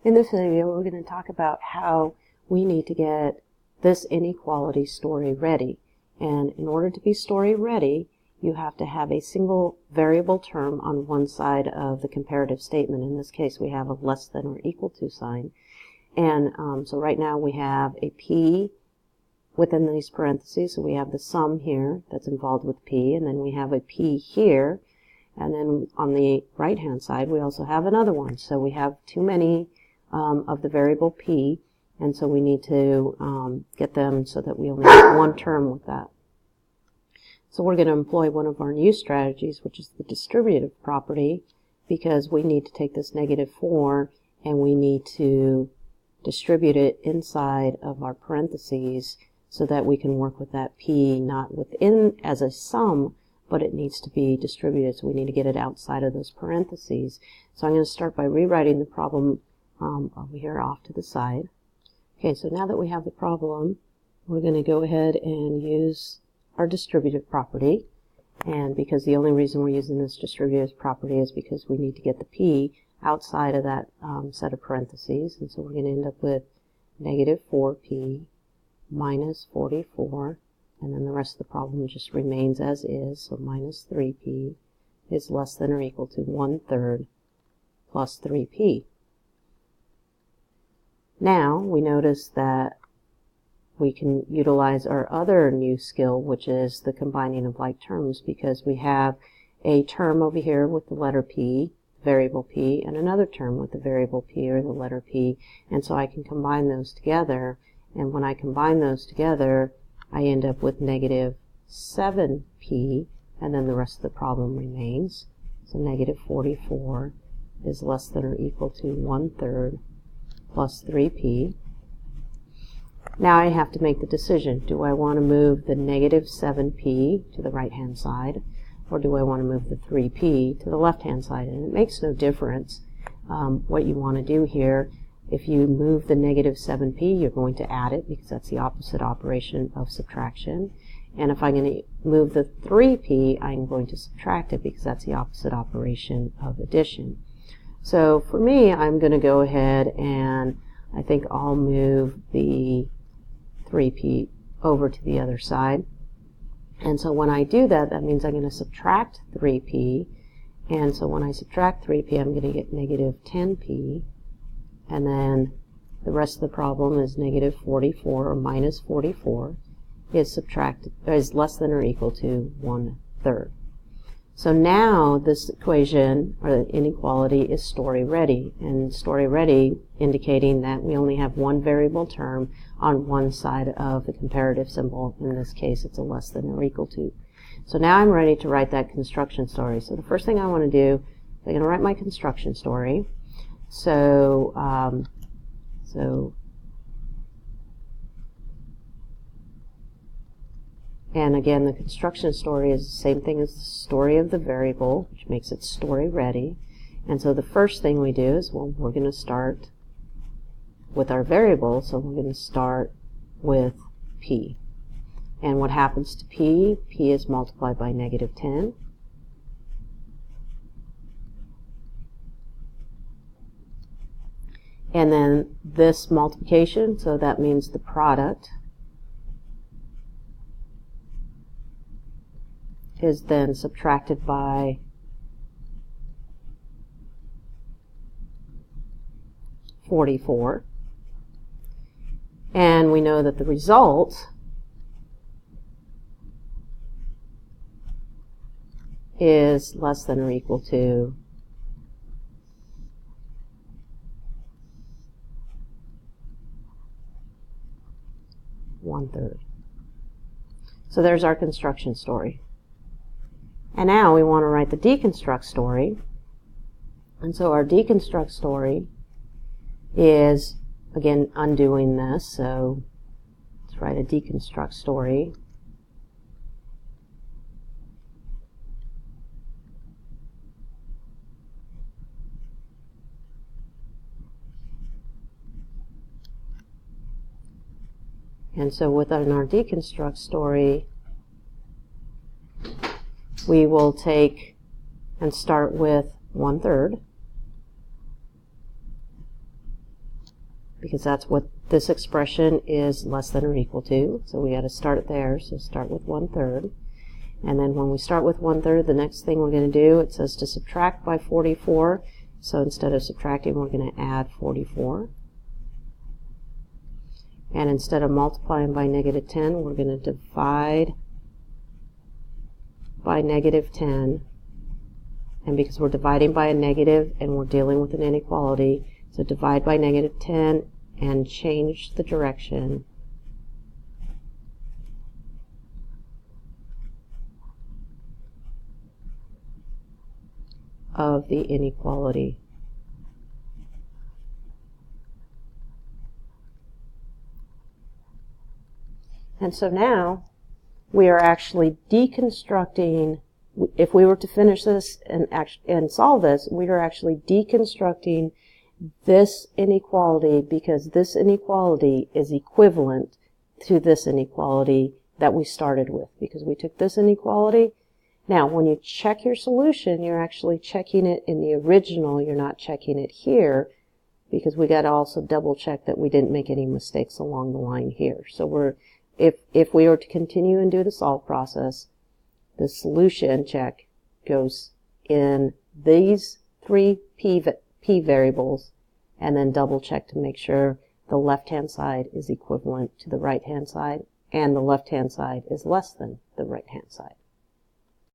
In this video, we're going to talk about how we need to get this inequality story ready. And in order to be story ready, you have to have a single variable term on one side of the comparative statement. In this case, we have a less than or equal to sign. And so right now we have a P within these parentheses. So we have the sum here that's involved with P, and then we have a P here. And then on the right-hand side, we also have another one. So we have too many of the variable P, and so we need to get them so that we only have one term with that. So we're going to employ one of our new strategies, which is the distributive property, because we need to take this -4 and we need to distribute it inside of our parentheses so that we can work with that P not within as a sum, but it needs to be distributed, so we need to get it outside of those parentheses. So I'm going to start by rewriting the problem over here off to the side. Okay, so now that we have the problem, we're going to go ahead and use our distributive property. And because the only reason we're using this distributive property is because we need to get the P outside of that set of parentheses. And so we're going to end up with -4P minus 44. And then the rest of the problem just remains as is. So minus 3P is less than or equal to 1/3 plus 3P. Now we notice that we can utilize our other new skill, which is the combining of like terms, because we have a term over here with the letter P, variable P, and another term with the variable P or the letter P. And so I can combine those together. And when I combine those together, I end up with -7P, and then the rest of the problem remains. So -44 is less than or equal to 1/3 plus 3P. Now I have to make the decision. Do I want to move the -7P to the right-hand side, or do I want to move the 3P to the left-hand side? And it makes no difference what you want to do here. If you move the -7P, you're going to add it because that's the opposite operation of subtraction. And if I'm going to move the 3P, I'm going to subtract it because that's the opposite operation of addition. So for me, I'm going to go ahead and I think I'll move the 3P over to the other side. And so when I do that, that means I'm going to subtract 3P. And so when I subtract 3P, I'm going to get -10P. And then the rest of the problem is -44 or minus 44 is less than or equal to 1/3. So now this equation, or the inequality, is story ready. And story ready indicating that we only have one variable term on one side of the comparative symbol. In this case, it's a less than or equal to. So now I'm ready to write that construction story. So the first thing I want to do is I'm going to write my construction story. So, and again, the construction story is the same thing as the story of the variable, which makes it story ready. And so the first thing we do is, well, we're going to start with our variable, so we're going to start with P. And what happens to P? P is multiplied by -10. And then this multiplication, so that means the product is then subtracted by -44. And we know that the result is less than or equal to 1/3. So there's our construction story. And now we want to write the deconstruct story. And so our deconstruct story is, again, undoing this. So let's write a deconstruct story. And so within our deconstruct story, we will take and start with 1/3. because that's what this expression is less than or equal to. So we got to start there. So start with 1/3. And then when we start with 1/3, the next thing we're going to do, it says to subtract by 44. So instead of subtracting, we're going to add 44. And instead of multiplying by -10, we're going to divide by -10. And because we're dividing by a negative and we're dealing with an inequality, so divide by -10 and change the direction of the inequality. And so now we are actually deconstructing. If we were to finish this and solve this, we are actually deconstructing this inequality, because this inequality is equivalent to this inequality that we started with, because we took this inequality. Now, when you check your solution, you're actually checking it in the original. You're not checking it here, because we got to also double check that we didn't make any mistakes along the line here. So if we were to continue and do the solve process, the solution check goes in these three p variables, and then double check to make sure the left-hand side is equivalent to the right-hand side, and the left-hand side is less than the right-hand side.